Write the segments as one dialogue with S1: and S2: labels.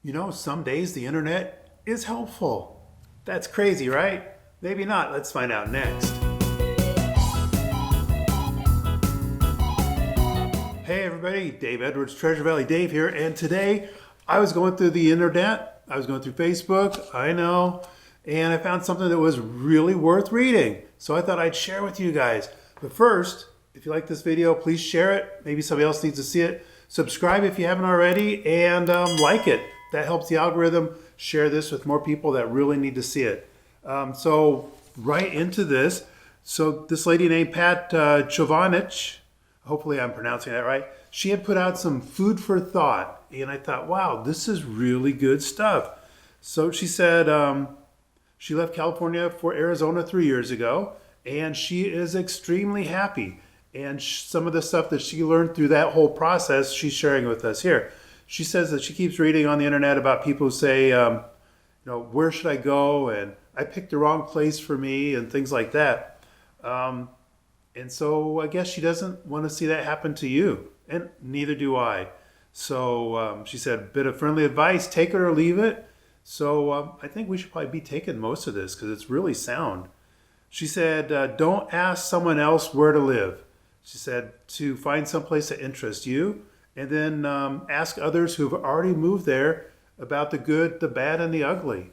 S1: You know, some days the internet is helpful. That's crazy, right? Maybe not. Let's find out next. Hey everybody, Dave Edwards, Treasure Valley Dave here, and today I was going through the internet. I was going through Facebook, I know, and I found something that was really worth reading. So I thought I'd share with you guys. But first, if you like this video, please share it. Maybe somebody else needs to see it. Subscribe if you haven't already, and like it. That helps the algorithm share this with more people that really need to see it. So right into this. So this lady named Pat Jovanich, hopefully I'm pronouncing that right, she had put out some food for thought. And I thought, wow, this is really good stuff. So she said she left California for Arizona 3 years ago, and she is extremely happy. And some of the stuff that she learned through that whole process, she's sharing with us here. She says that she keeps reading on the internet about people who say, where should I go? And I picked the wrong place for me and things like that. And so I guess she doesn't want to see that happen to you. And neither do I. So she said, a bit of friendly advice, take it or leave it. So I think we should probably be taking most of this because it's really sound. She said, don't ask someone else where to live. She said to find someplace that interests you, and then ask others who've already moved there about the good, the bad, and the ugly.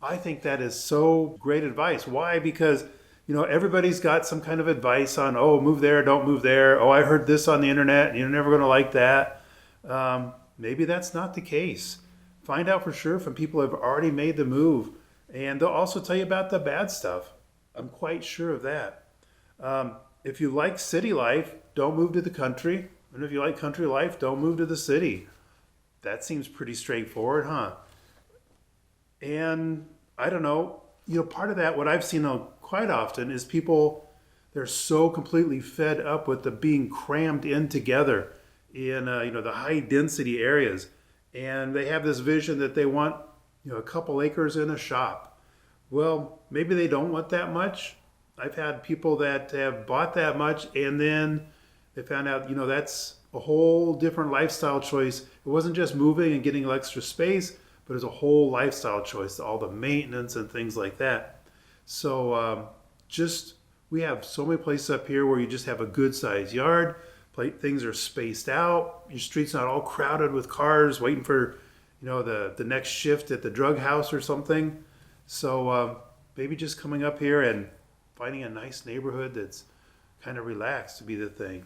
S1: I think that is so great advice. Why? Because everybody's got some kind of advice on, oh, move there, don't move there. Oh, I heard this on the internet, and you're never going to like that. Maybe that's not the case. Find out for sure from people who have already made the move, and they'll also tell you about the bad stuff. I'm quite sure of that. If you like city life, don't move to the country. And if you like country life, don't move to the city. That seems pretty straightforward, huh? And I don't know, part of that, what I've seen quite often is people, they're so completely fed up with the being crammed in together in, the high density areas. And they have this vision that they want, a couple acres in a shop. Well, maybe they don't want that much. I've had people that have bought that much and then they found out, that's a whole different lifestyle choice. It wasn't just moving and getting extra space, but it's a whole lifestyle choice, all the maintenance and things like that. So we have so many places up here where you just have a good sized yard. Things are spaced out. Your street's not all crowded with cars waiting for, the next shift at the drug house or something. So maybe just coming up here and finding a nice neighborhood that's kind of relaxed to be the thing.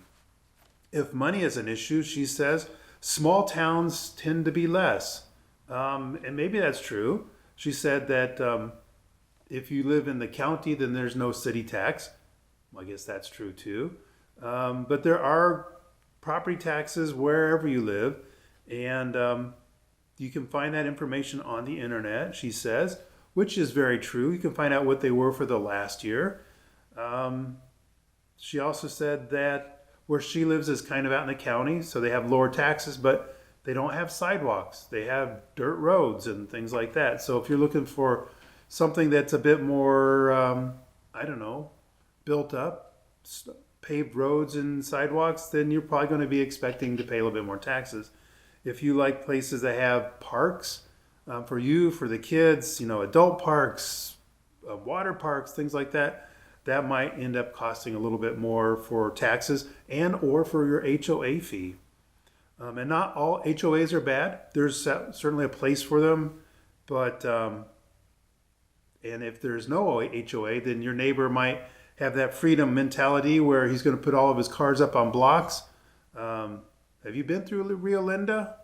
S1: If money is an issue, she says, small towns tend to be less. And maybe that's true. She said that if you live in the county, then there's no city tax. Well, I guess that's true too. But there are property taxes wherever you live. And you can find that information on the internet, she says, which is very true. You can find out what they were for the last year. She also said that where she lives is kind of out in the county, so they have lower taxes, but they don't have sidewalks. They have dirt roads and things like that. So if you're looking for something that's a bit more, built up, paved roads and sidewalks, then you're probably going to be expecting to pay a little bit more taxes. If you like places that have parks for you, for the kids, adult parks, water parks, things like that, that might end up costing a little bit more for taxes and or for your HOA fee. And not all HOAs are bad. There's certainly a place for them, but and if there's no HOA, then your neighbor might have that freedom mentality where he's going to put all of his cars up on blocks. Have you been through Rio Linda?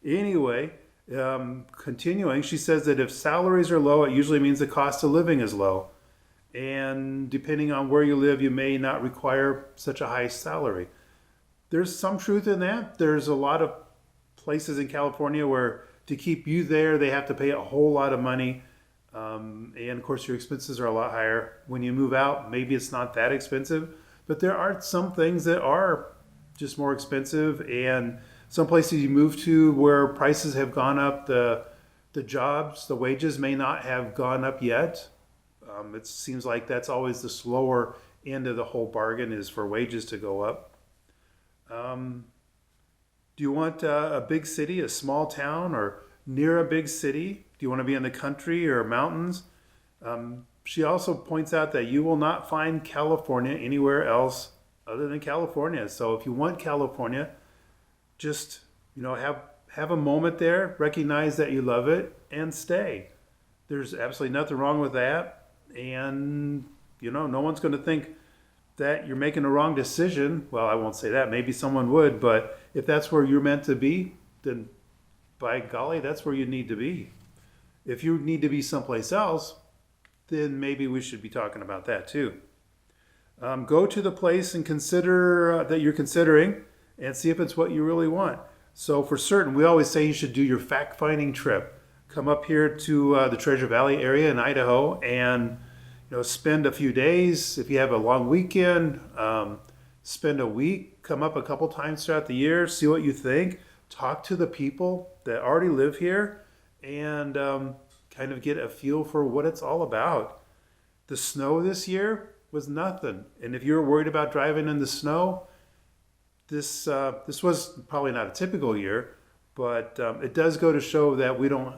S1: Anyway, continuing, she says that if salaries are low, it usually means the cost of living is low. And depending on where you live, you may not require such a high salary. There's some truth in that. There's a lot of places in California where to keep you there, they have to pay a whole lot of money. And of course, your expenses are a lot higher. When you move out, maybe it's not that expensive. But there are some things that are just more expensive. And some places you move to where prices have gone up, the jobs, the wages may not have gone up yet. It seems like that's always the slower end of the whole bargain is for wages to go up. Do you want a big city, a small town, or near a big city? Do you want to be in the country or mountains? She also points out that you will not find California anywhere else other than California. So if you want California, just have a moment there, recognize that you love it, and stay. There's absolutely nothing wrong with that, and no one's going to think that you're making a wrong decision. Well, I won't say that. Maybe someone would, but if that's where you're meant to be, then by golly, that's where you need to be. If you need to be someplace else, then maybe we should be talking about that too. Go to the place and consider that you're considering and see if it's what you really want. So for certain, we always say you should do your fact-finding trip. Come up here to the Treasure Valley area in Idaho and spend a few days. If you have a long weekend, spend a week, come up a couple times throughout the year, see what you think, talk to the people that already live here, and kind of get a feel for what it's all about. The snow this year was nothing. And if you're worried about driving in the snow, this was probably not a typical year, but it does go to show that we don't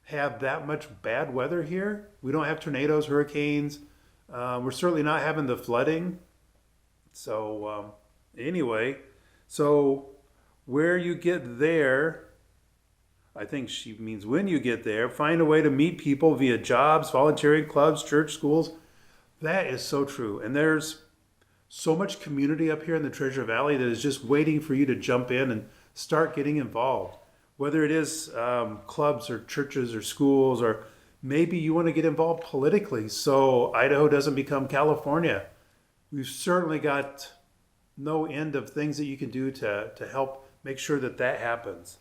S1: have that much bad weather here. We don't have tornadoes, hurricanes. We're certainly not having the flooding. So anyway, so where you get there, I think she means when you get there, find a way to meet people via jobs, volunteering clubs, church, schools. That is so true. And there's so much community up here in the Treasure Valley that is just waiting for you to jump in and start getting involved. Whether it is clubs or churches or schools, or maybe you want to get involved politically so Idaho doesn't become California. We've certainly got no end of things that you can do to help make sure that that happens.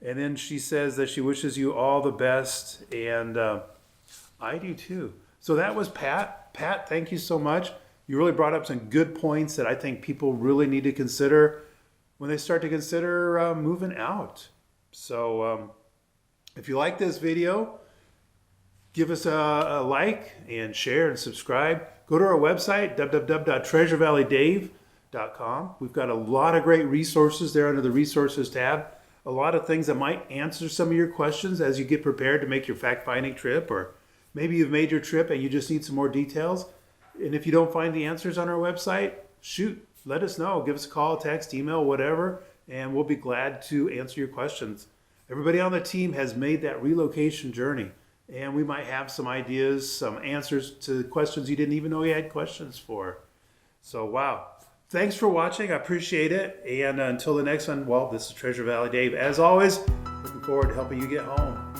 S1: And then she says that she wishes you all the best, and I do too. So that was Pat. Pat, thank you so much. You really brought up some good points that I think people really need to consider when they start to consider moving out. So if you like this video, give us a like and share and subscribe. Go to our website, www.treasurevalleydave.com. We've got a lot of great resources there under the resources tab. A lot of things that might answer some of your questions as you get prepared to make your fact-finding trip, or maybe you've made your trip and you just need some more details. And if you don't find the answers on our website, shoot, let us know. Give us a call, text, email, whatever, and we'll be glad to answer your questions. Everybody on the team has made that relocation journey, and we might have some ideas, some answers to questions you didn't even know you had questions for. So, wow. Thanks for watching. I appreciate it. And until the next one, well, this is Treasure Valley Dave. As always, looking forward to helping you get home.